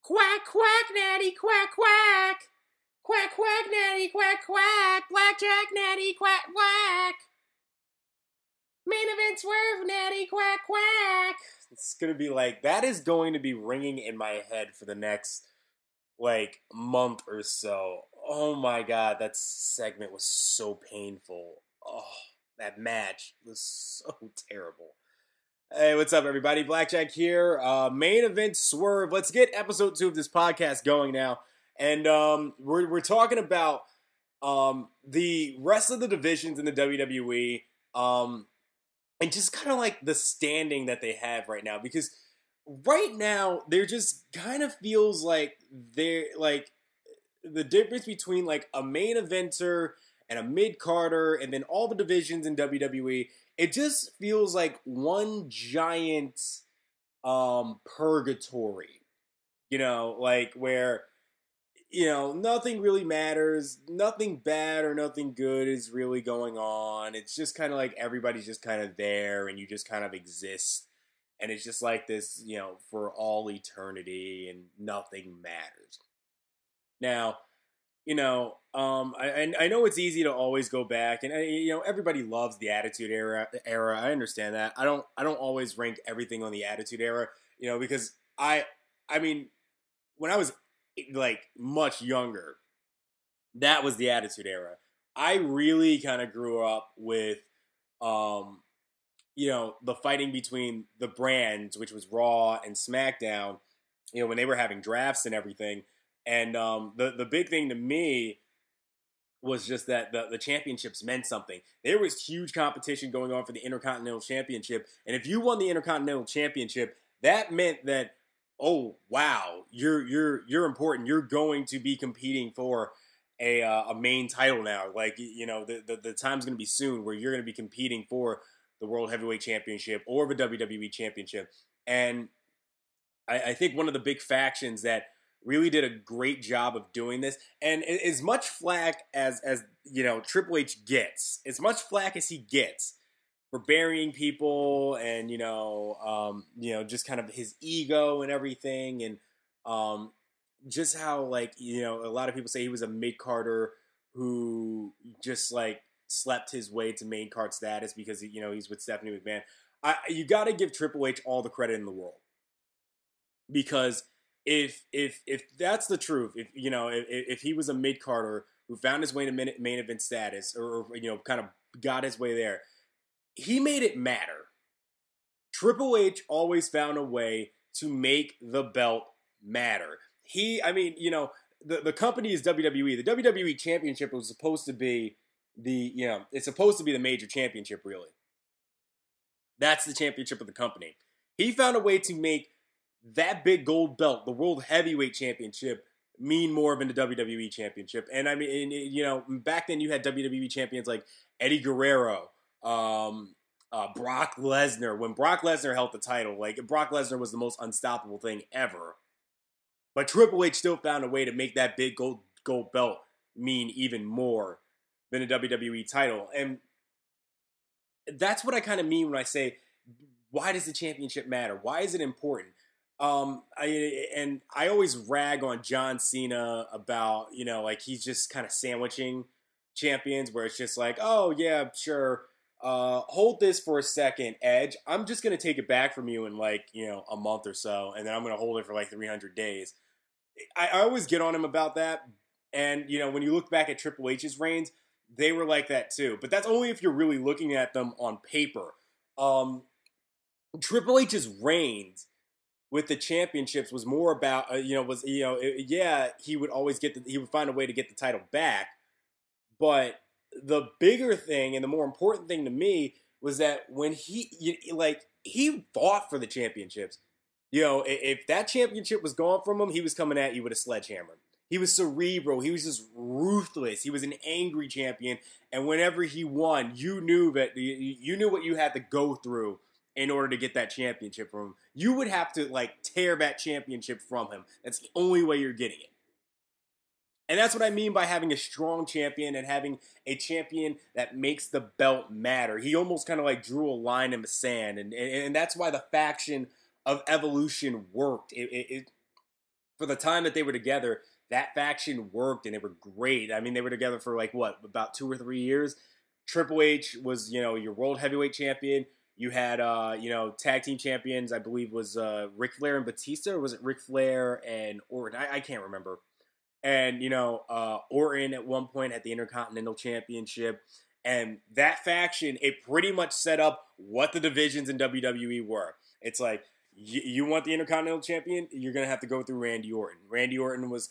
Quack, quack, natty, quack, quack. Quack, quack, natty, quack, quack. Blackjack, natty, quack, quack. Main event swerve, natty, quack, quack. It's going to be like, that is going to be ringing in my head for the next, month or so. Oh my God, that segment was so painful. Oh, that match was so terrible. Hey, what's up, everybody? Blackjack here. Main event swerve. Let's get episode 2 of this podcast going now. And we're talking about the rest of the divisions in the WWE. And just kind of like the standing that they have right now. Because right now, there just kind of feels like they're like the difference between like a main eventer and a mid-carder and then all the divisions in WWE. It just feels like one giant purgatory. Where nothing really matters. Nothing bad or nothing good is really going on. It's just kind of like everybody's just kind of there and you just kind of exist. And it's just like this, for all eternity and nothing matters. Now, I know it's easy to always go back and, everybody loves the Attitude Era. I understand that. I don't always rank everything on the Attitude Era, because I mean, when I was much younger, that was the Attitude Era. I really kind of grew up with, the fighting between the brands, which was Raw and SmackDown, when they were having drafts and everything. And the big thing to me was just that the championships meant something. There was huge competition going on for the Intercontinental Championship. And if you won the Intercontinental Championship, that meant that, oh wow, you're important. You're going to be competing for a main title now. The time's going to be soon where you're going to be competing for the World Heavyweight Championship or the WWE Championship. And I think one of the big factions that really did a great job of doing this, and as much flack as Triple H gets, as much flack as he gets for burying people and, just kind of his ego and everything. And just how, a lot of people say he was a mid-carder who just, slept his way to main card status because, he's with Stephanie McMahon. You got to give Triple H all the credit in the world. Because if that's the truth, if he was a mid-carder who found his way to main event status or kind of got his way there, he made it matter. Triple H always found a way to make the belt matter. The company is WWE. The WWE Championship was supposed to be it's supposed to be the major championship, really. That's the championship of the company. He found a way to make that big gold belt, the World Heavyweight Championship, mean more than the WWE Championship. And back then you had WWE champions like Eddie Guerrero, Brock Lesnar. When Brock Lesnar held the title, Brock Lesnar was the most unstoppable thing ever. But Triple H still found a way to make that big gold belt mean even more than a WWE title. And that's what I kind of mean when I say, why does the championship matter? Why is it important? I always rag on John Cena about, he's just kind of sandwiching champions where it's just like, oh yeah, sure. Hold this for a second, Edge. I'm just going to take it back from you in a month or so. And then I'm going to hold it for 300 days. I always get on him about that. And, when you look back at Triple H's reigns, they were like that too. But that's only if you're really looking at them on paper. Triple H's reigns with the championships was more about, he would always he would find a way to get the title back. But the bigger thing and the more important thing to me was that when he fought for the championships. If that championship was gone from him, he was coming at you with a sledgehammer. He was cerebral. He was just ruthless. He was an angry champion. And whenever he won, you knew that you knew what you had to go through in order to get that championship from him. You would have to tear that championship from him. That's the only way you're getting it. And that's what I mean by having a strong champion and having a champion that makes the belt matter. He almost kind of drew a line in the sand. And that's why the faction of Evolution worked. for the time that they were together, that faction worked and they were great. I mean, they were together for like what, about 2 or 3 years. Triple H was, your world heavyweight champion. You had, tag team champions, I believe was Ric Flair and Batista, or was it Ric Flair and Orton? I can't remember. And, Orton at one point had the Intercontinental Championship. And that faction, it pretty much set up what the divisions in WWE were. It's like, you want the Intercontinental Champion, you're going to have to go through Randy Orton. Randy Orton was,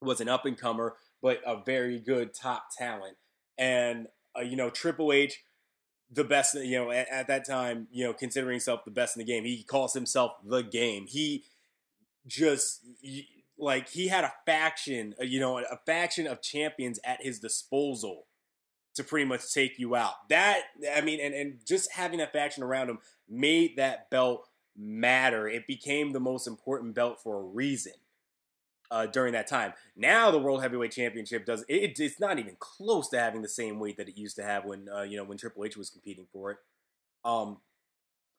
was an up-and-comer, but a very good top talent. And, Triple H, the best, at that time, considering himself the best in the game. He calls himself the game. He just, he had a faction, a faction of champions at his disposal to pretty much take you out. That, and just having that faction around him made that belt matter. It became the most important belt for a reason during that time. Now the World Heavyweight Championship it's not even close to having the same weight that it used to have when when Triple H was competing for it. And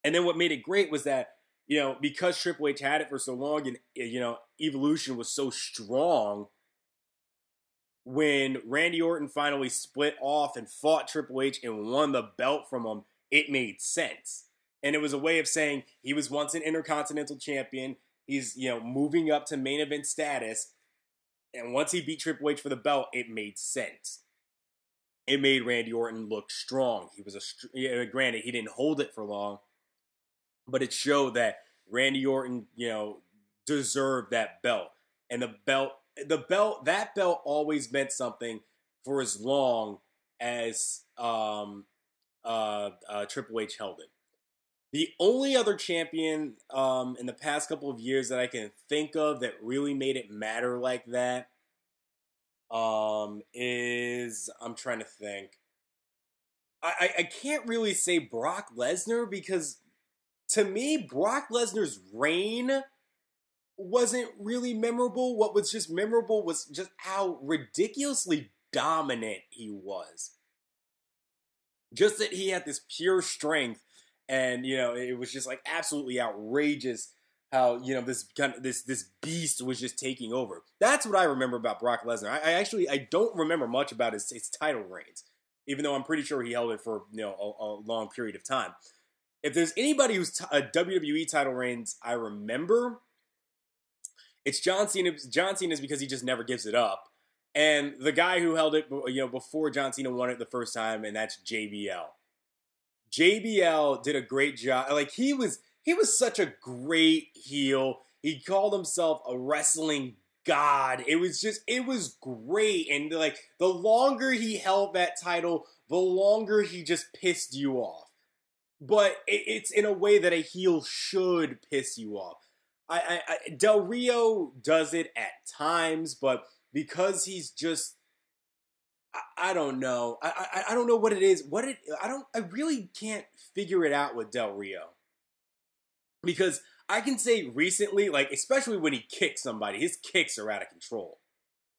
then what made it great was that because Triple H had it for so long, and Evolution was so strong. When Randy Orton finally split off and fought Triple H and won the belt from him, it made sense. And it was a way of saying he was once an Intercontinental Champion. He's, moving up to main event status. And once he beat Triple H for the belt, it made sense. It made Randy Orton look strong. He was granted, he didn't hold it for long. But it showed that Randy Orton, deserved that belt. And that belt always meant something for as long as Triple H held it. The only other champion in the past couple of years that I can think of that really made it matter like that is, I'm trying to think. I can't really say Brock Lesnar, because to me, Brock Lesnar's reign wasn't really memorable. What was just memorable was just how ridiculously dominant he was. Just that he had this pure strength, and it was just like absolutely outrageous how this beast was just taking over. That's what I remember about Brock Lesnar. I don't remember much about his title reigns, even though I'm pretty sure he held it for a long period of time. If there's anybody who's WWE title reigns I remember, it's John Cena. John Cena's because he just never gives it up. And the guy who held it, before John Cena won it the first time, and that's JBL. JBL did a great job. Like, he was such a great heel. He called himself a wrestling god. It was great. And like, the longer he held that title, the longer he just pissed you off. But it's in a way that a heel should piss you off. Del Rio does it at times, but because he's just, I don't know. I don't know what it is. I really can't figure it out with Del Rio. Because I can say recently, like, especially when he kicks somebody, his kicks are out of control.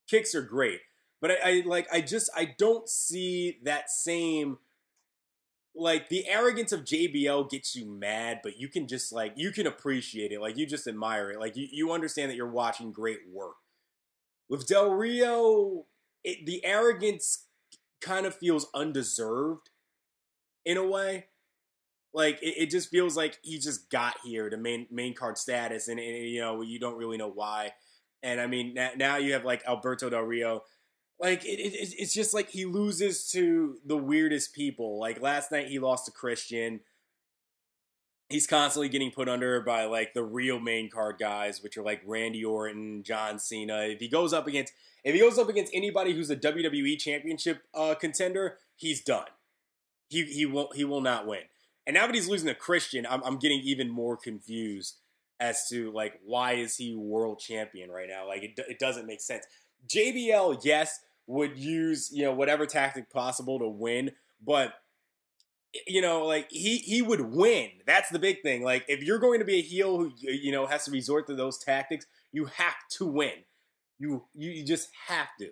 Kicks are great. But I don't see that same, like, the arrogance of JBL gets you mad, but you can just, like, you can appreciate it. Like, you just admire it. Like, you understand that you're watching great work. With Del Rio, the arrogance kind of feels undeserved in a way. Like, it just feels like he just got here to main card status, and you don't really know why. And I mean, now you have like Alberto Del Rio. Like, it's just like he loses to the weirdest people. Like, last night he lost to Christian. He's constantly getting put under by like the real main card guys, which are like Randy Orton, John Cena. If he goes up against anybody who's a WWE Championship contender, he's done. He will not win. And now that he's losing to Christian, I'm getting even more confused as to like, why is he world champion right now? Like, it doesn't make sense. JBL, yes, would use whatever tactic possible to win, but like, he would win. That's the big thing. Like, if you're going to be a heel who has to resort to those tactics, you have to win. You just have to.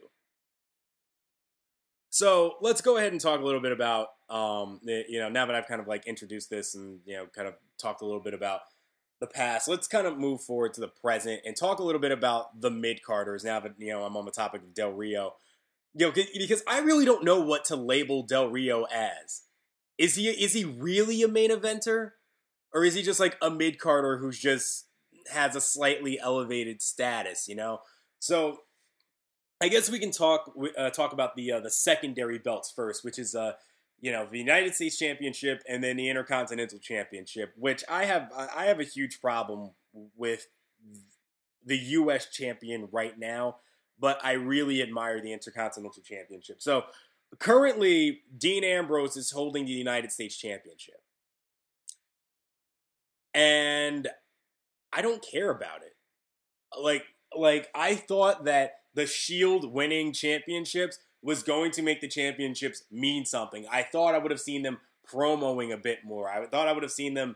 So let's go ahead and talk a little bit about now that I've kind of like introduced this and kind of talked a little bit about the past. Let's kind of move forward to the present and talk a little bit about the mid carders. Now that I'm on the topic of Del Rio, because I really don't know what to label Del Rio as. Is he really a main eventer, or is he just like a mid carder who's just has a slightly elevated status? So I guess we can talk about the secondary belts first, which is the United States Championship and then the Intercontinental Championship, which I have a huge problem with the U.S. champion right now, but I really admire the Intercontinental Championship. So currently, Dean Ambrose is holding the United States Championship, and I don't care about it. Like I thought that the Shield winning championships was going to make the championships mean something. I thought I would have seen them promoing a bit more. I thought I would have seen them,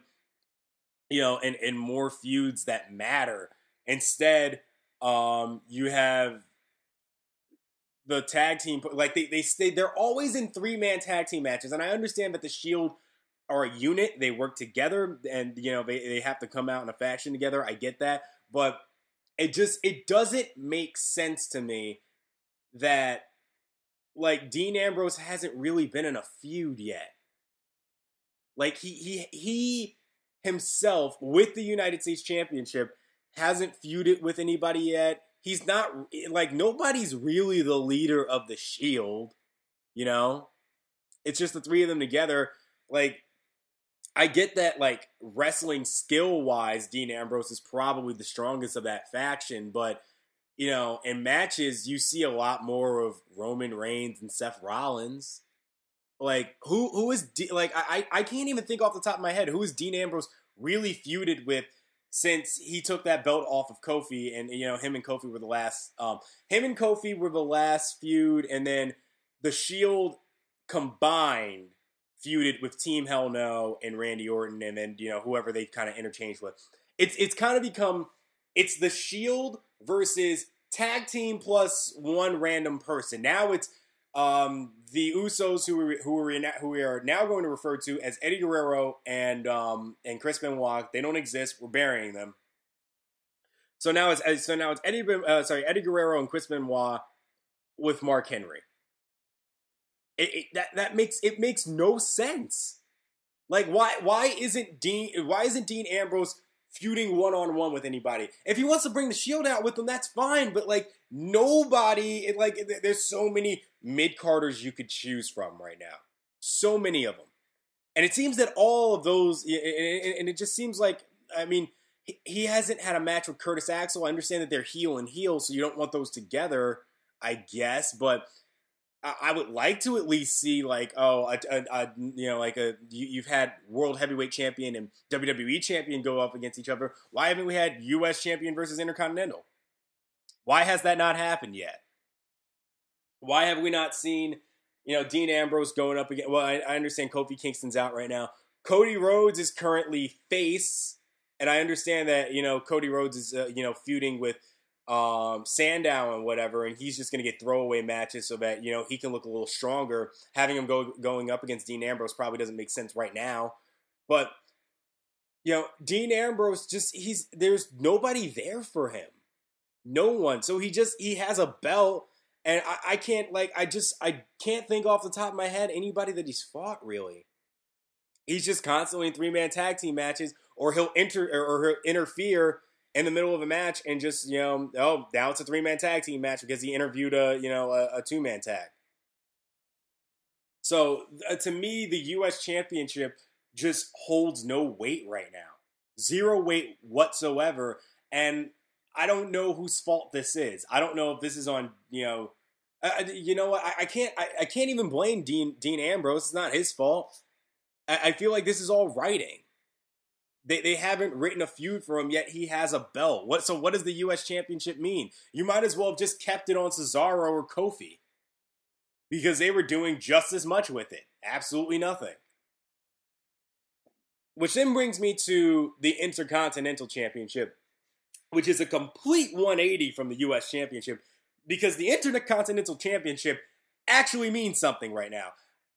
in more feuds that matter. Instead, you have the tag team, like they're always in 3-man tag team matches. And I understand that the Shield are a unit. They work together and, they have to come out in a faction together. I get that. But it doesn't make sense to me that, like, Dean Ambrose hasn't really been in a feud yet. Like, he himself, with the United States Championship, hasn't feuded with anybody yet. He's not, like, nobody's really the leader of the Shield, It's just the three of them together. Like, I get that, like, wrestling skill-wise, Dean Ambrose is probably the strongest of that faction, but, in matches, you see a lot more of Roman Reigns and Seth Rollins. Like, who is, I can't even think off the top of my head, who is Dean Ambrose really feuded with since he took that belt off of Kofi, and, him and Kofi were the last, feud, and then the Shield combined feuded with Team Hell No and Randy Orton, and then, whoever they kind of interchanged with. It's kind of become, it's the Shield versus tag team plus one random person. Now it's the Usos, who we are now going to refer to as Eddie Guerrero and Chris Benoit. They don't exist. We're burying them. So now it's Eddie Guerrero and Chris Benoit with Mark Henry. That makes no sense. Like, why isn't Dean Ambrose feuding one-on-one with anybody? If he wants to bring the Shield out with them, that's fine. But, like, nobody, there's so many mid-carders you could choose from right now. So many of them. And it seems that all of those, and it just seems like, I mean, he hasn't had a match with Curtis Axel. I understand that they're heel and heel, so you don't want those together, I guess. But I would like to at least see, like, you've had World Heavyweight Champion and WWE Champion go up against each other. Why haven't we had U.S. Champion versus Intercontinental? Why has that not happened yet? Why have we not seen, Dean Ambrose going up against, well, I understand Kofi Kingston's out right now. Cody Rhodes is currently face, and I understand that, Cody Rhodes is, feuding with Sandow and whatever, and he's just going to get throwaway matches so that, he can look a little stronger. Having him going up against Dean Ambrose probably doesn't make sense right now. But, Dean Ambrose, there's nobody there for him. No one. So he has a belt, and I can't think off the top of my head anybody that he's fought, really. He's just constantly in 3-man tag team matches, or he'll interfere in the middle of a match and just, now it's a 3-man tag team match because he interviewed a 2-man tag. So to me, the U.S. Championship just holds no weight right now. 0 weight whatsoever. And I don't know whose fault this is. I don't know if this is on, I can't even blame Dean Ambrose. It's not his fault. I feel like this is all writing. They haven't written a feud for him, yet he has a belt. So what does the U.S. Championship mean? You might as well have just kept it on Cesaro or Kofi, because they were doing just as much with it. Absolutely nothing. Which then brings me to the Intercontinental Championship, which is a complete 180 from the U.S. Championship, because the Intercontinental Championship actually means something right now.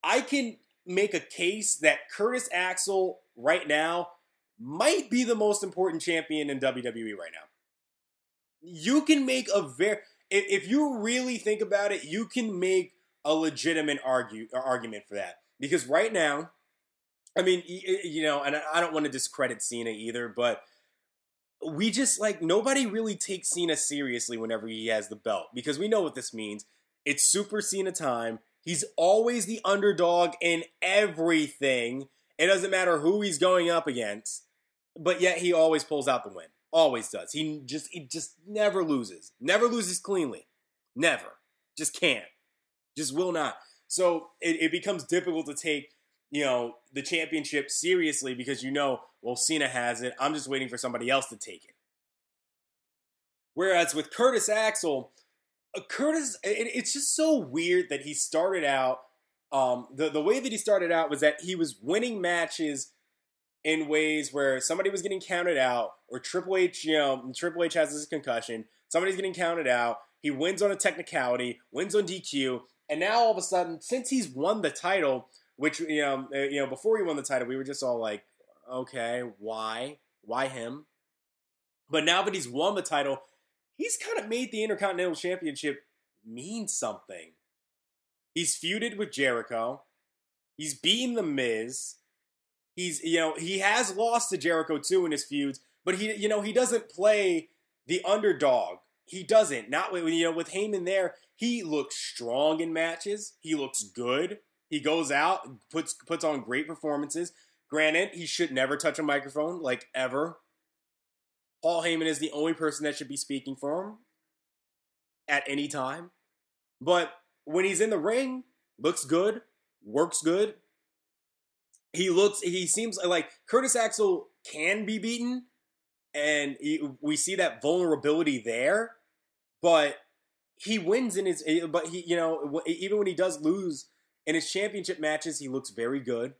I can make a case that Curtis Axel right now might be the most important champion in WWE right now. You can make if you really think about it, you can make a legitimate argument for that. Because right now, I mean, and I don't want to discredit Cena either, but we just, like, nobody really takes Cena seriously whenever he has the belt. Because we know what this means. It's Super Cena time. He's always the underdog in everything. It doesn't matter who he's going up against. But yet he always pulls out the win. Always does. He just never loses. Never loses cleanly. Never. Just can't. Just will not. So it becomes difficult to take, the championship seriously because well, Cena has it. I'm just waiting for somebody else to take it. Whereas with Curtis Axel, it's just so weird that he started out, the way that he started out was that he was winning matches in ways where somebody was getting counted out, or Triple H, Triple H has this concussion, somebody's getting counted out, he wins on a technicality, wins on DQ, and now all of a sudden, since he's won the title, which, before he won the title, we were just all like, okay, why? Why him? But now that he's won the title, he's kind of made the Intercontinental Championship mean something. He's feuded with Jericho. He's beaten The Miz. He has lost to Jericho too in his feuds, but he doesn't play the underdog. He doesn't. Not with Heyman there. He looks strong in matches. He looks good. He goes out, puts on great performances. Granted, he should never touch a microphone, like, ever. Paul Heyman is the only person that should be speaking for him at any time. But when he's in the ring, looks good, works good. He seems like Curtis Axel can be beaten, and we see that vulnerability there, but he wins even when he does lose in his championship matches, he looks very good,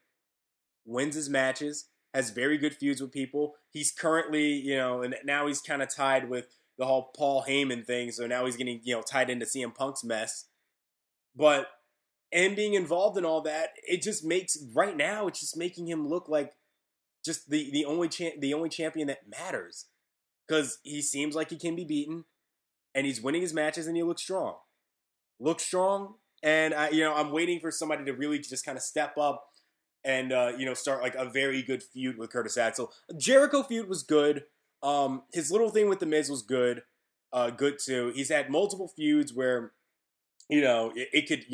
wins his matches, has very good feuds with people. He's currently, and now he's kind of tied with the whole Paul Heyman thing, so now he's getting, tied into CM Punk's mess. But him being involved in all that, it just makes, right now, it's just making him look like just the only champion that matters. Because he seems like he can be beaten, and he's winning his matches, and he looks strong. And I'm waiting for somebody to really just kind of step up and start like a very good feud with Curtis Axel. Jericho feud was good. His little thing with The Miz was good too. He's had multiple feuds where it could,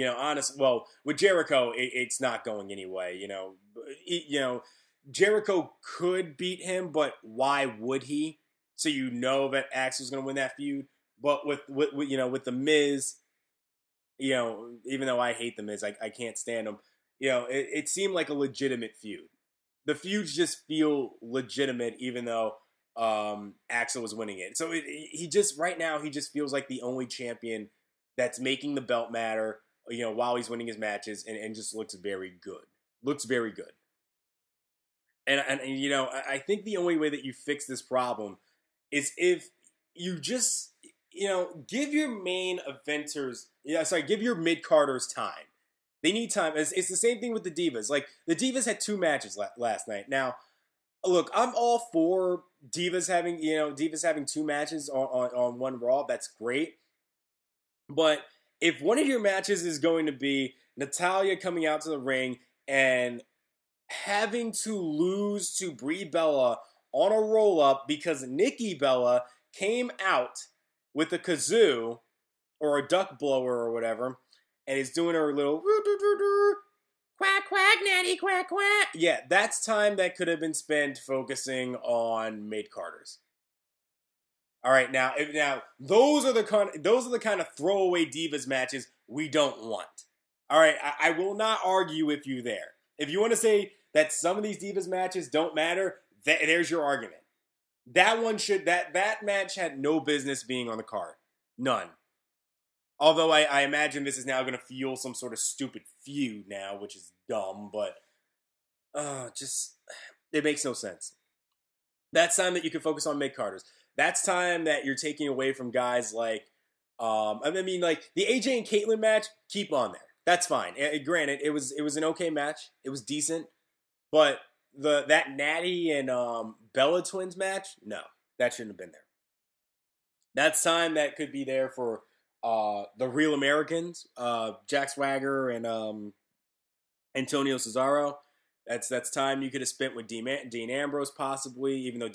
well, with Jericho, it's not going anyway. Jericho could beat him, but why would he? So that Axel's going to win that feud. But with The Miz, even though I hate The Miz, I can't stand him. It seemed like a legitimate feud. The feuds just feel legitimate, even though Axel was winning it. So right now, he just feels like the only champion that's making the belt matter, while he's winning his matches, and just looks very good. Looks very good. And I think the only way that you fix this problem is if you just, give your main eventers, give your mid-carders time. They need time. It's the same thing with the Divas. Like, the Divas had 2 matches last night. Now, look, I'm all for Divas having 2 matches on one Raw. That's great. But if one of your matches is going to be Natalya coming out to the ring and having to lose to Brie Bella on a roll-up because Nikki Bella came out with a kazoo or a duck blower or whatever, and is doing her little quack, quack, natty, quack, quack. Yeah, that's time that could have been spent focusing on mid-carders. All right, now those are the kind of throwaway Divas matches we don't want. All right, I will not argue with you there. If you want to say that some of these Divas matches don't matter, there's your argument. That match had no business being on the card. None. Although I imagine this is now going to fuel some sort of stupid feud now, which is dumb, but it makes no sense. That's time that you can focus on mid-carders. That's time that you're taking away from guys like, like the AJ and Caitlyn match, keep on there. That's fine. Granted, it was an okay match. It was decent, but that Natty and Bella Twins match, no, that shouldn't have been there. That's time that could be there for the Real Americans, Jack Swagger and Antonio Cesaro. That's time you could have spent with Dean Ambrose possibly, even though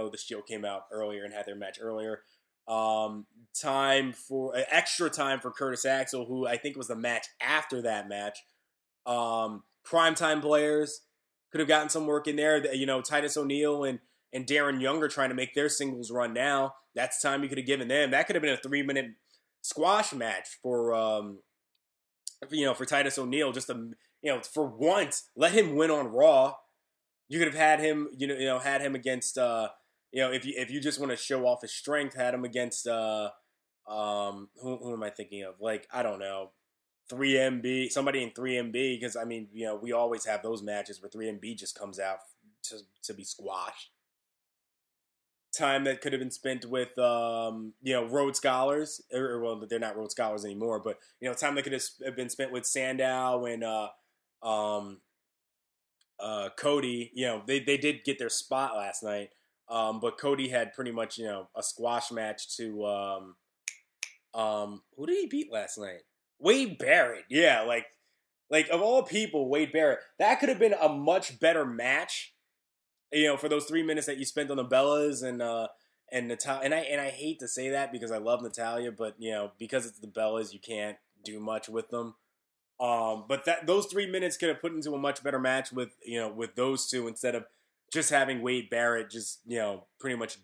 the Shield came out earlier and had their match earlier. Extra time for Curtis Axel, who I think was the match after that match. Primetime players could have gotten some work in there. Titus O'Neil and Darren Young are trying to make their singles run now. That's time you could have given them. That could have been a 3-minute squash match for Titus O'Neil. Just for once, let him win on Raw. You could have had him, had him against, if you just want to show off his strength, had him against, who am I thinking of? Like, I don't know, 3MB, somebody in 3MB, because, we always have those matches where 3MB just comes out to be squashed. Time that could have been spent with, Rhodes Scholars, well, they're not Rhodes Scholars anymore, but, time that could have been spent with Sandow and, Cody. They did get their spot last night, but Cody had pretty much, a squash match to, who did he beat last night? Wade Barrett. Yeah, like of all people, Wade Barrett. That could have been a much better match, for those 3 minutes that you spent on the Bellas and Natalya. And I hate to say that because I love Natalya, but because it's the Bellas, you can't do much with them. But those 3 minutes could have put into a much better match with those two instead of just having Wade Barrett just pretty much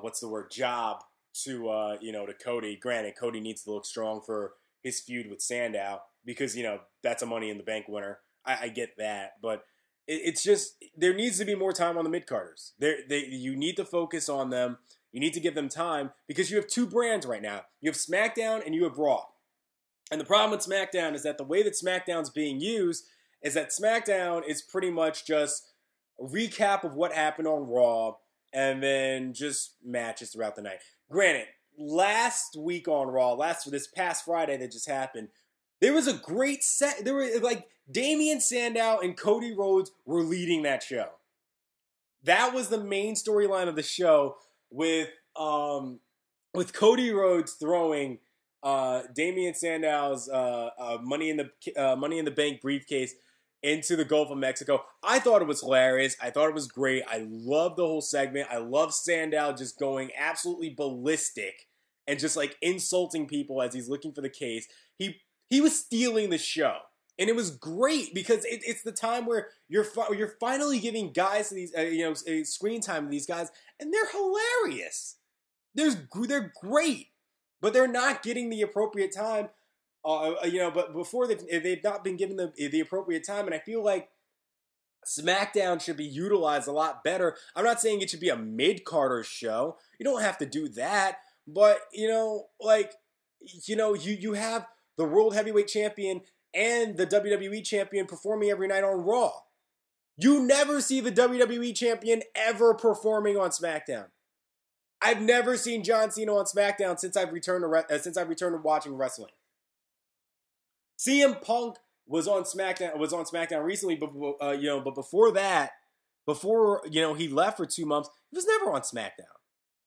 what's the word, job to to Cody. Granted, Cody needs to look strong for his feud with Sandow because that's a Money in the Bank winner. I get that, but it's just there needs to be more time on the mid-carders. You need to focus on them. You need to give them time because you have two brands right now. You have SmackDown and you have Raw. And the problem with SmackDown is that the way that SmackDown's being used is that SmackDown is pretty much just a recap of what happened on Raw and then just matches throughout the night. Granted, last week on Raw, this past Friday that just happened, there was a great set. There were Damian Sandow and Cody Rhodes were leading that show. That was the main storyline of the show with Cody Rhodes throwing Damian Sandow's Money in the Bank briefcase into the Gulf of Mexico. I thought it was hilarious. I thought it was great. I loved the whole segment. I love Sandow just going absolutely ballistic and just insulting people as he's looking for the case. He was stealing the show. And it was great because it's the time where you're finally giving guys these screen time to these guys, and they're hilarious. They're great, but they're not getting the appropriate time. But before they've not been given the appropriate time, and I feel like SmackDown should be utilized a lot better. I'm not saying it should be a mid-carder show. You don't have to do that, but you have the World Heavyweight Champion and the WWE Champion performing every night on Raw. You never see the WWE Champion ever performing on SmackDown. I've never seen John Cena on SmackDown since I've returned to watching wrestling. CM Punk was on SmackDown recently, but before that, he left for 2 months, he was never on SmackDown.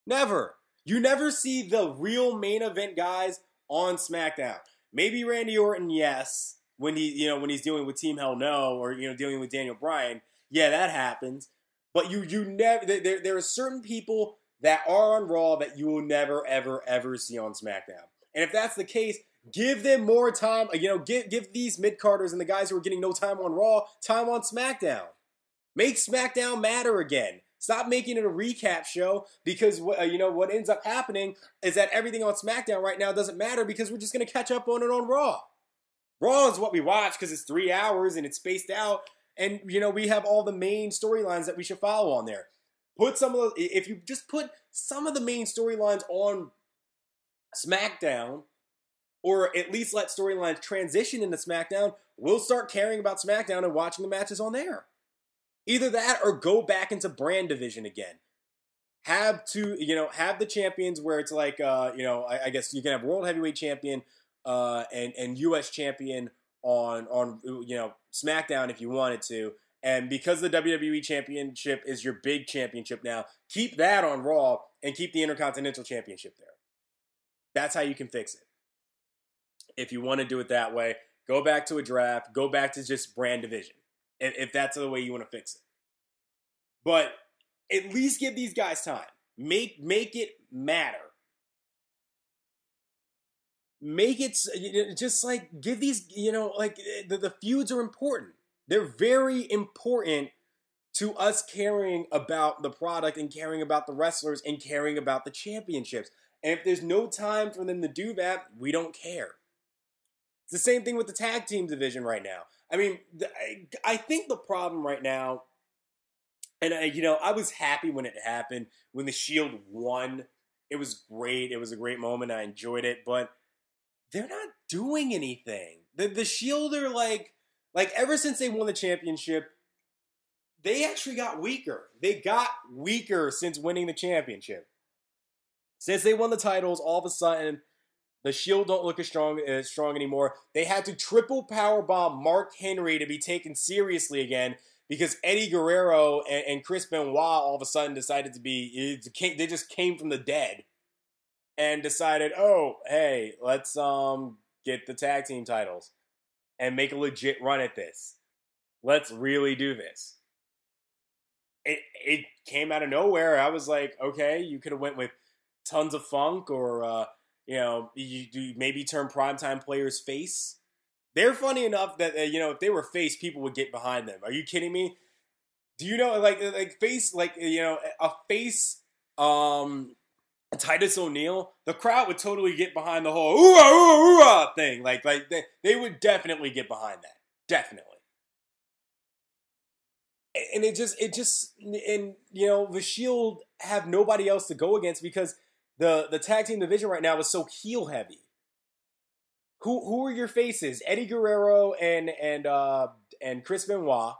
Never. You never see the real main event guys on SmackDown. Maybe Randy Orton, yes, when he's dealing with Team Hell No, or dealing with Daniel Bryan, yeah, that happens. But you never there are certain people that are on Raw that you will never ever ever see on SmackDown. And if that's the case, give them more time. Give these mid-carders and the guys who are getting no time on Raw time on SmackDown. Make SmackDown matter again. Stop making it a recap show because what ends up happening is that everything on SmackDown right now doesn't matter because we're just going to catch up on it on Raw. Raw is what we watch because it's 3 hours and it's spaced out, and we have all the main storylines that we should follow on there. If you just put some of the main storylines on SmackDown, or at least let storylines transition into SmackDown, we'll start caring about SmackDown and watching the matches on there. Either that or go back into brand division again. Have the champions where it's I guess you can have World Heavyweight Champion and U.S. Champion on SmackDown if you wanted to. And because the WWE Championship is your big championship now, keep that on Raw and keep the Intercontinental Championship there. That's how you can fix it. If you want to do it that way, go back to a draft, go back to just brand division, if that's the way you want to fix it. But at least give these guys time. Make it matter. Make it just like give these, like the feuds are important. They're very important to us caring about the product and caring about the wrestlers and caring about the championships. And if there's no time for them to do that, we don't care. It's the same thing with the tag team division right now. I mean, I think the problem right now, and I was happy when it happened, when the Shield won. It was great. It was a great moment. I enjoyed it, but they're not doing anything. The Shield are like ever since they won the championship, they actually got weaker. They got weaker since winning the championship. Since they won the titles, all of a sudden, the Shield don't look as strong anymore. They had to triple powerbomb Mark Henry to be taken seriously again because Eddie Guerrero and Chris Benoit all of a sudden decided to be, they just came from the dead and decided, oh, hey, let's get the tag team titles and make a legit run at this. Let's really do this. It came out of nowhere. I was like, okay, you could have went with Tons of Funk or, you maybe turn primetime players face. They're funny enough that, if they were face, people would get behind them. Are you kidding me? Do you know, like face, a face, Titus O'Neil, the crowd would totally get behind the whole ooh ooh ooh thing. Like they would definitely get behind that. Definitely. And the Shield have nobody else to go against because the tag team division right now is so heel heavy. Who are your faces? Eddie Guerrero and Chris Benoit,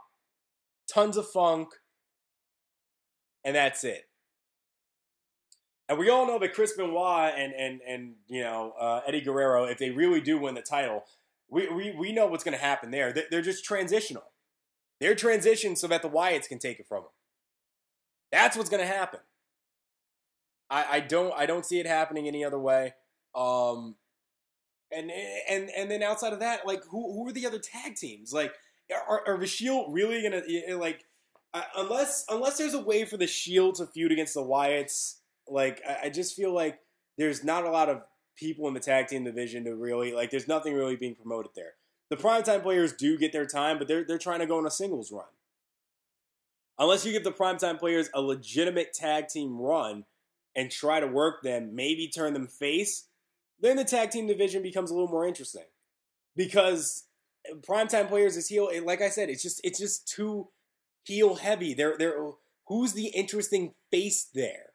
Tons of Funk, and that's it. And we all know that Chris Benoit and Eddie Guerrero, if they really do win the title, we know what's going to happen there. They're just transitional. They're transitioned so that the Wyatts can take it from them. That's what's going to happen. I don't see it happening any other way. And then outside of that, like who are the other tag teams? Like are the Shield really gonna unless there's a way for the Shield to feud against the Wyatts? Like I just feel like there's not a lot of people in the tag team division to really there's nothing really being promoted there. The primetime players do get their time, but they're trying to go on a singles run. Unless you give the primetime players a legitimate tag team run and try to work them, maybe turn them face, then the tag team division becomes a little more interesting. Because primetime players is heel, like I said, it's just too heel heavy. They're who's the interesting face there?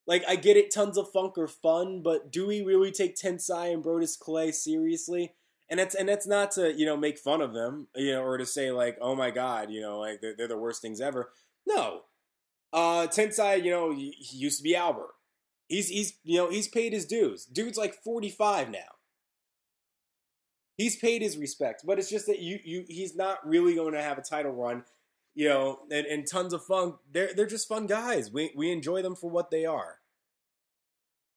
Like, I get it, Tons of Funk are fun, but do we really take Tensai and Brodus Clay seriously? And that's not to, make fun of them, or to say like, oh my God, they're the worst things ever. No. Tensai, he used to be Albert. He's paid his dues. Dude's like 45 now. He's paid his respect, but it's just that he's not really going to have a title run, and Tons of Funk, they're just fun guys. We enjoy them for what they are.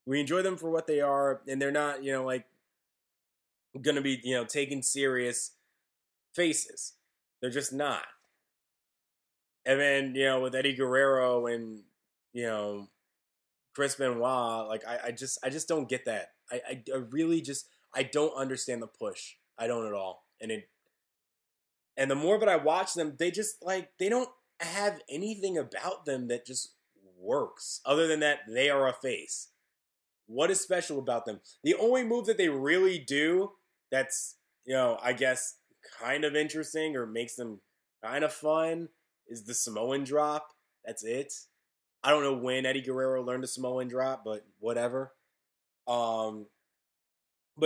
We enjoy them for what they are, and they're not, going to be, taken serious faces. They're just not. And then, with Eddie Guerrero and, Chris Benoit, I just don't get that. I really just, I don't understand the push. I don't at all. And the more that I watch them, they just, they don't have anything about them that just works. Other than that, they are a face. What is special about them? The only move that they really do that's, I guess kind of interesting or makes them kind of fun is the Samoan drop. That's it. I don't know when Eddie Guerrero learned the Samoan drop, but whatever. But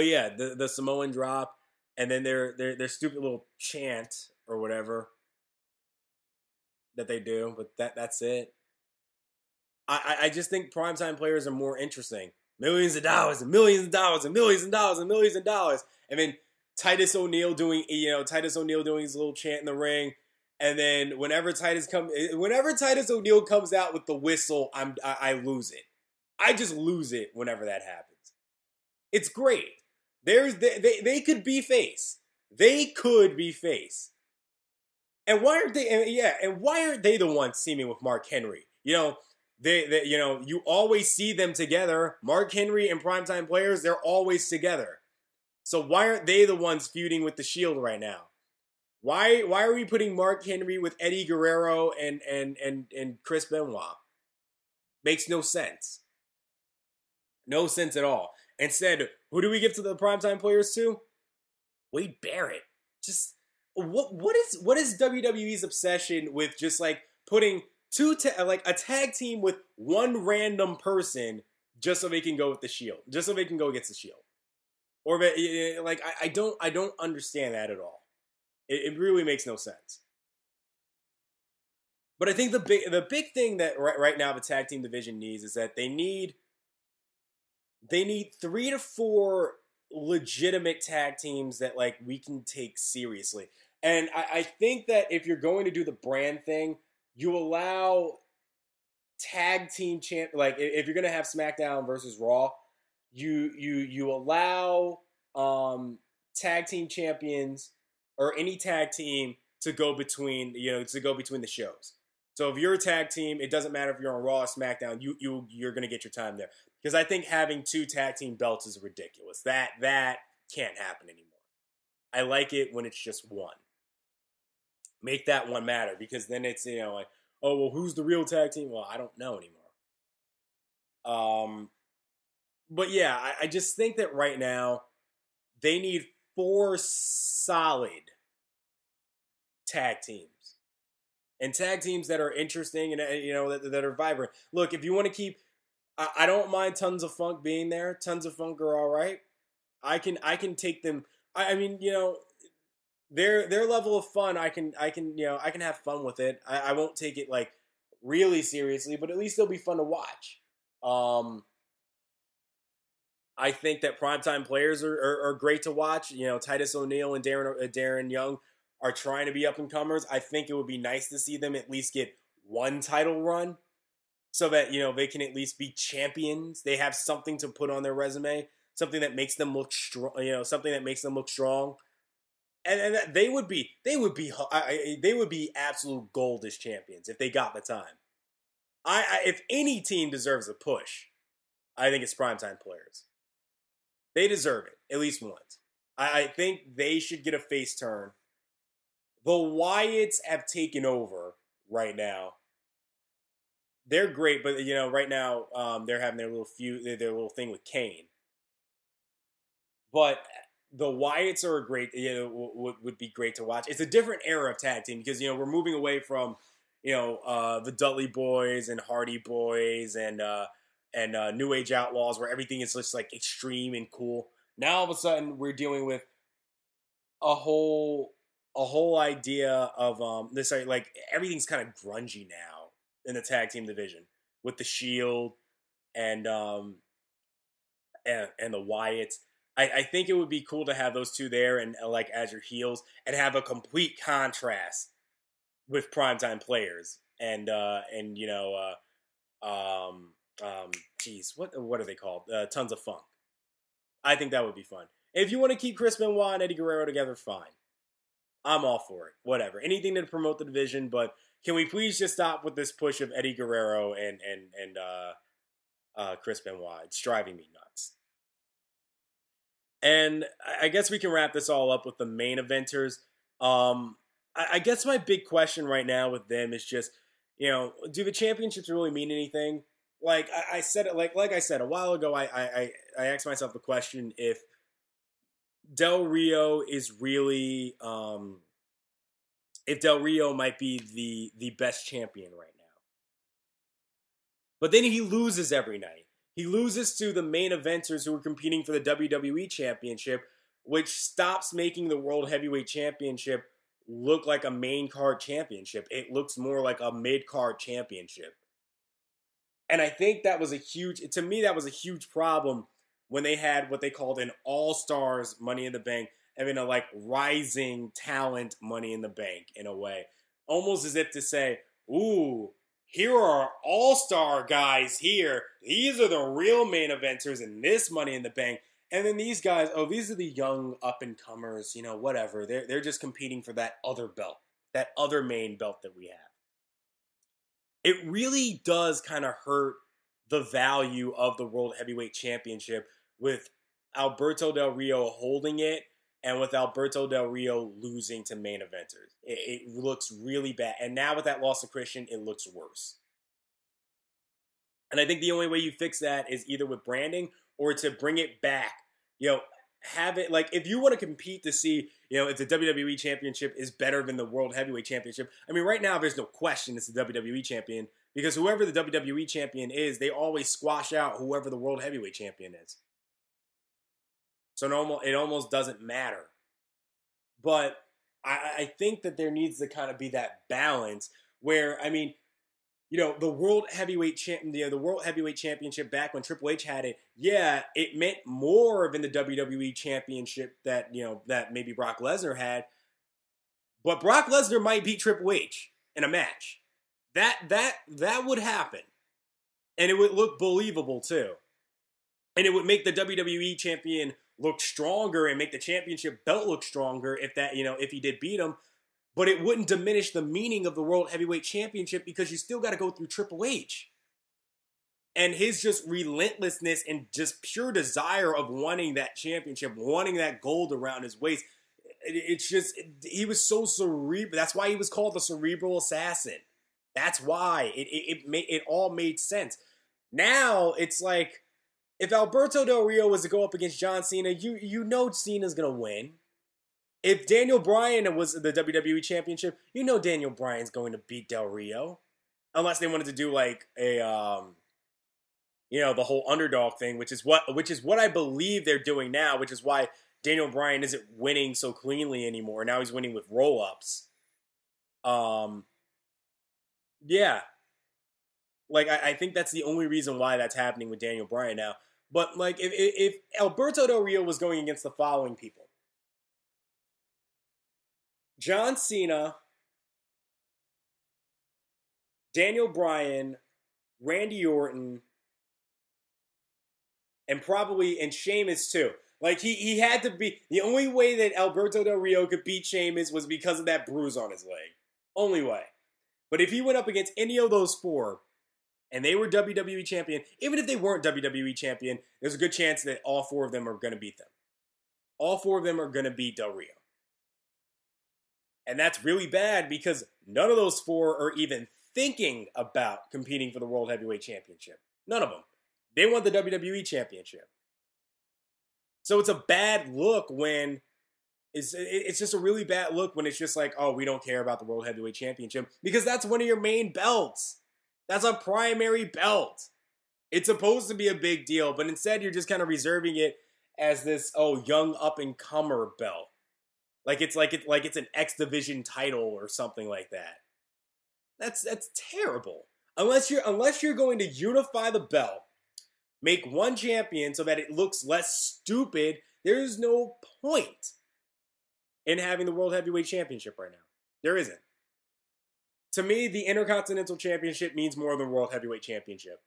yeah, the Samoan drop, and then their stupid little chant or whatever that they do, but that's it. I just think primetime players are more interesting. Millions of dollars and millions of dollars and millions of dollars and millions of dollars. And then Titus O'Neil doing his little chant in the ring, and then whenever Titus O'Neil comes out with the whistle, I lose it. I just lose it whenever that happens. It's great. They could be face. They could be face. And why aren't they? And why aren't they the ones teaming with Mark Henry? You always see them together. Mark Henry and Primetime Players, they're always together. So why aren't they the ones feuding with the Shield right now? Why are we putting Mark Henry with Eddie Guerrero and Chris Benoit? Makes no sense. No sense at all. Instead, who do we give to the Primetime Players to? Wade Barrett. Just what is WWE's obsession with just like putting a tag team with one random person just so they can go with the Shield, just so they can go against the Shield? Or like I don't understand that at all. It really makes no sense. But I think the big thing that right now the tag team division needs is that they need 3 to 4 legitimate tag teams that like we can take seriously. And I think that if you're going to do the brand thing, you allow tag team like if you're going to have SmackDown versus Raw, you allow tag team champions or any tag team to go between the shows. So if you're a tag team, it doesn't matter if you're on Raw or SmackDown, you're going to get your time there. Because I think having 2 tag team belts is ridiculous. That can't happen anymore. I like it when it's just one. Make that one matter, because then it's like, oh well, who's the real tag team? Well, I don't know anymore. But yeah, I just think that right now they need 4 solid tag teams. And tag teams that are interesting and that are vibrant. Look, if you want to keep, I don't mind Tons of Funk being there. Tons of Funk are all right. I can take them. I mean, their level of fun. I can have fun with it. I won't take it like really seriously, but at least it'll be fun to watch. I think that Primetime Players are great to watch. Titus O'Neil and Darren Young are trying to be up-and-comers. I think it would be nice to see them at least get one title run so that, they can at least be champions. They have something to put on their resume, something that makes them look strong, And they would be absolute gold as champions if they got the time. If any team deserves a push, I think it's Primetime Players. They deserve it, at least once. I think they should get a face turn. The Wyatts have taken over right now. They're great, but right now they're having their little their little thing with Kane. But the Wyatts are would be great to watch. It's a different era of tag team because we're moving away from the Dudley Boys and Hardy Boys and New Age Outlaws, where everything is just like extreme and cool. Now all of a sudden we're dealing with a whole idea of this, like everything's kind of grungy now in the tag team division with the Shield and the Wyatts. I think it would be cool to have those two there and like as your heels and have a complete contrast with Primetime Players and what are they called? Tons of Funk. I think that would be fun. If you want to keep Chris Benoit and Eddie Guerrero together, fine. I'm all for it. Whatever. Anything to promote the division, but can we please just stop with this push of Eddie Guerrero and Chris Benoit? It's driving me nuts. And I guess we can wrap this all up with the main eventers. I guess my big question right now with them is just, do the championships really mean anything? Like I said, like I said a while ago, I asked myself the question if Del Rio is really, if Del Rio might be the best champion right now. But then he loses every night. He loses to the main eventers who are competing for the WWE Championship, which stops making the World Heavyweight Championship look like a main card championship. It looks more like a mid-card championship. And I think that was a huge problem when they had what they called an All-Stars Money in the Bank having a like rising talent Money in the Bank in a way, almost as if to say, "Ooh, here are all-star guys here. These are the real main eventers in this Money in the Bank." And then these guys, oh, these are the young up-and-comers, whatever. They're just competing for that other belt, that other main belt that we have. It really does kind of hurt the value of the World Heavyweight Championship with Alberto Del Rio holding it and with Alberto Del Rio losing to main eventers. It looks really bad. And now with that loss to Christian, it looks worse. And I think the only way you fix that is either with branding or to bring it back. Have it, like, if you want to compete to see, if the WWE Championship is better than the World Heavyweight Championship. I mean, right now, there's no question it's the WWE Champion, because whoever the WWE Champion is, they always squash out whoever the World Heavyweight Champion is. So it almost doesn't matter. But I think that there needs to kind of be that balance where, I mean, the World Heavyweight the World Heavyweight Championship back when Triple H had it, yeah, it meant more than the WWE Championship that maybe Brock Lesnar had. But Brock Lesnar might beat Triple H in a match. That would happen, and it would look believable too, and it would make the WWE Champion look stronger and make the championship belt look stronger if he did beat him. But it wouldn't diminish the meaning of the World Heavyweight Championship because you still got to go through Triple H. And his just relentlessness and just pure desire of wanting that championship, wanting that gold around his waist. It's just, he was so cerebral. That's why he was called the Cerebral Assassin. That's why. It all made sense. Now, it's like, if Alberto Del Rio was to go up against John Cena, you know Cena's going to win. If Daniel Bryan was the WWE Championship, Daniel Bryan's going to beat Del Rio. Unless they wanted to do like a, the whole underdog thing, which is what I believe they're doing now, which is why Daniel Bryan isn't winning so cleanly anymore. Now he's winning with roll-ups. Yeah. Like, I think that's the only reason why that's happening with Daniel Bryan now. But, like, if Alberto Del Rio was going against the following people: John Cena, Daniel Bryan, Randy Orton, and Sheamus too. Like, he had to be, the only way that Alberto Del Rio could beat Sheamus was because of that bruise on his leg. Only way. But if he went up against any of those four, and they were WWE Champion, even if they weren't WWE Champion, there's a good chance that all four of them are going to beat them. All four of them are going to beat Del Rio. And that's really bad because none of those four are even thinking about competing for the World Heavyweight Championship. None of them. They want the WWE Championship. So it's a bad look when it's just a really bad look when it's just like, oh, we don't care about the World Heavyweight Championship because that's one of your main belts. That's a primary belt. It's supposed to be a big deal, but instead you're just kind of reserving it as this, young up-and-comer belt. Like it's an X Division title or something like that. That's terrible. Unless you're going to unify the belt, make one champion so that it looks less stupid, there's no point in having the World Heavyweight Championship right now. There isn't. To me, the Intercontinental Championship means more than World Heavyweight Championship.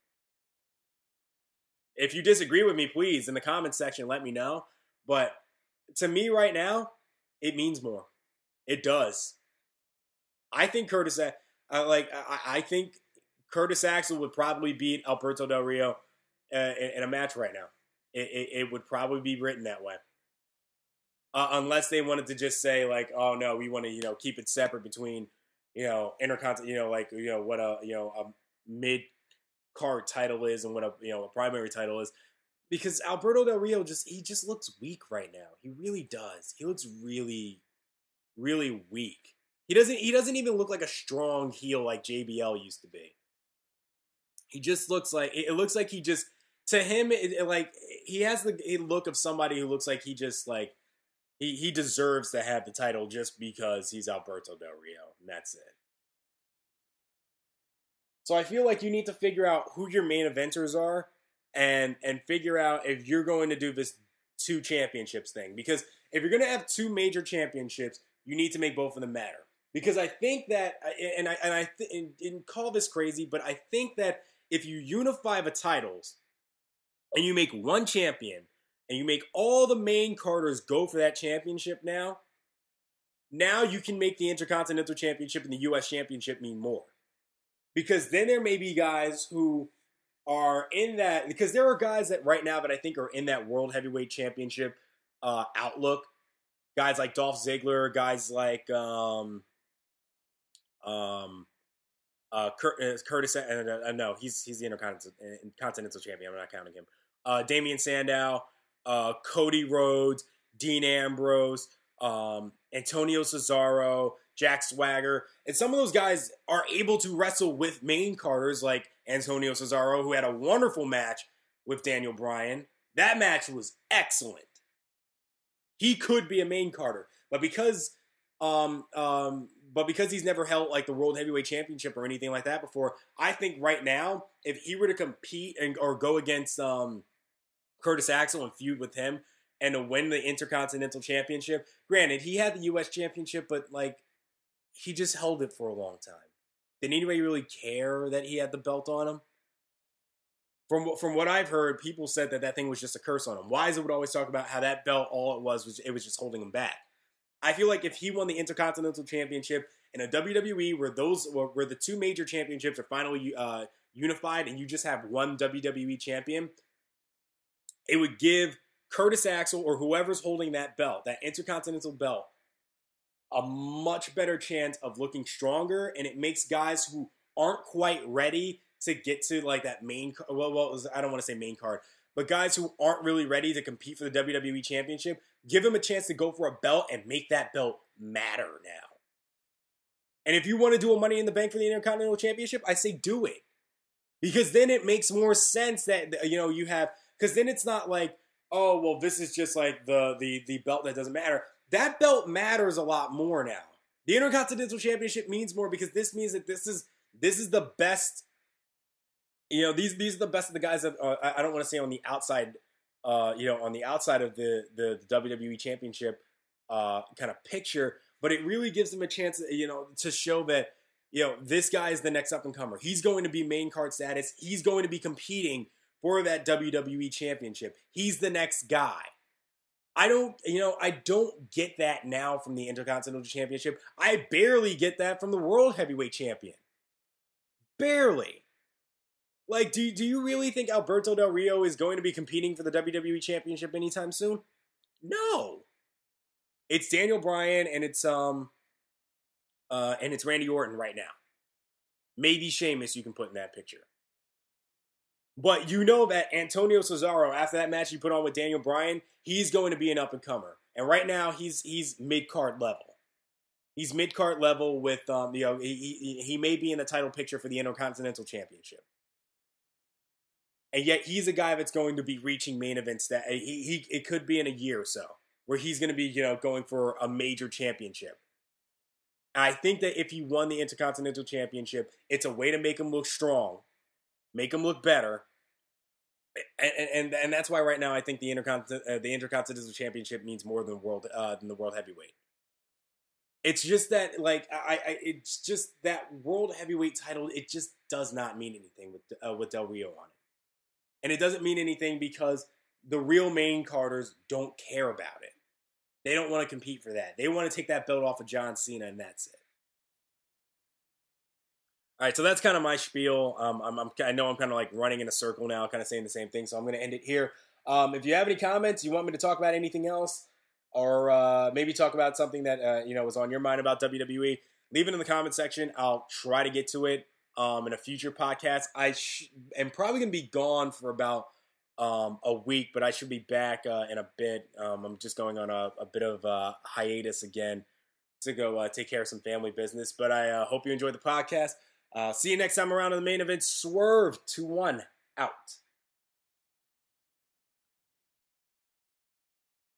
If you disagree with me, please, in the comments section, let me know. But to me right now, it means more. It does. I think I think Curtis Axel would probably beat Alberto Del Rio in a match right now. It would probably be written that way. Unless they wanted to just say like, oh no, we want to keep it separate between Intercontinental, what a mid card title is and what a primary title is, because Alberto Del Rio he just looks weak right now. He really does. He looks really, really weak. He doesn't even look like a strong heel like JBL used to be. He just looks like he just, to him, he has the look of somebody who looks like he just he deserves to have the title just because he's Alberto Del Rio, and that's it. So I feel like you need to figure out who your main eventers are and figure out if you're going to do this 2 championships thing. Because if you're going to have two major championships, you need to make both of them matter. Because I think that, and call this crazy, but I think that if you unify the titles and you make one champion and you make all the main carders go for that championship now you can make the Intercontinental Championship and the U.S. Championship mean more. Because then there may be guys who are in that, because there are guys that right now that I think are in that World Heavyweight Championship outlook. Guys like Dolph Ziggler, guys like Curtis, no, he's the Intercontinental Champion. I'm not counting him. Damian Sandow, Cody Rhodes, Dean Ambrose, Antonio Cesaro, Jack Swagger, and some of those guys are able to wrestle with main carders like Antonio Cesaro, who had a wonderful match with Daniel Bryan. That match was excellent. He could be a main carder, but because he's never held like the World Heavyweight Championship or anything like that before, I think right now, if he were to compete or go against Curtis Axel and feud with him and to win the Intercontinental Championship, granted, he had the U.S. Championship, but like he just held it for a long time. Did anybody really care that he had the belt on him? From what I've heard, people said that thing was just a curse on him. Weiser would always talk about how that belt, all it was just holding him back. I feel like if he won the Intercontinental Championship in a WWE where the two major championships are finally unified and you just have one WWE champion, it would give Curtis Axel or whoever's holding that belt, that Intercontinental belt, a much better chance of looking stronger, and it makes guys who aren't quite ready to get to like that main, I don't want to say main card, but guys who aren't really ready to compete for the WWE Championship, give them a chance to go for a belt and make that belt matter now. And if you want to do a Money in the Bank for the Intercontinental Championship, I say do it. Because then it makes more sense that, you have, because then it's not like, oh, well, this is just like the belt that doesn't matter. That belt matters a lot more now. The Intercontinental Championship means more because this means that this is the best. These are the best of the guys that I don't want to say on the outside, on the outside of the WWE Championship kind of picture, but it really gives them a chance, to show that, this guy is the next up and comer. He's going to be main card status. He's going to be competing for that WWE Championship. He's the next guy. I don't get that now from the Intercontinental Championship. I barely get that from the World Heavyweight Champion. Barely. Like, do you really think Alberto Del Rio is going to be competing for the WWE Championship anytime soon? No. It's Daniel Bryan and it's Randy Orton right now. Maybe Sheamus you can put in that picture. But you know that Antonio Cesaro, after that match he put on with Daniel Bryan, he's going to be an up-and-comer. And right now, he's mid-card level. He's mid-card level with, he may be in the title picture for the Intercontinental Championship. And yet, he's a guy that's going to be reaching main events that it could be in a year or so, where he's going to be, going for a major championship. I think that if he won the Intercontinental Championship, it's a way to make him look strong, make him look better, and that's why right now I think the Intercontinental Championship means more than the World Heavyweight. It's just that it's just that World Heavyweight title. It just does not mean anything with Del Rio on it, and it doesn't mean anything because the real main carders don't care about it. They don't want to compete for that. They want to take that belt off of John Cena, and that's it. All right, so that's kind of my spiel. I know I'm kind of like running in a circle now, kind of saying the same thing, so I'm going to end it here. If you have any comments, you want me to talk about anything else, or maybe talk about something that was on your mind about WWE, leave it in the comment section. I'll try to get to it in a future podcast. I am probably going to be gone for about a week, but I should be back in a bit. I'm just going on a bit of a hiatus again to go take care of some family business. But I hope you enjoyed the podcast. See you next time around in the main event. Swerve 2-1 out.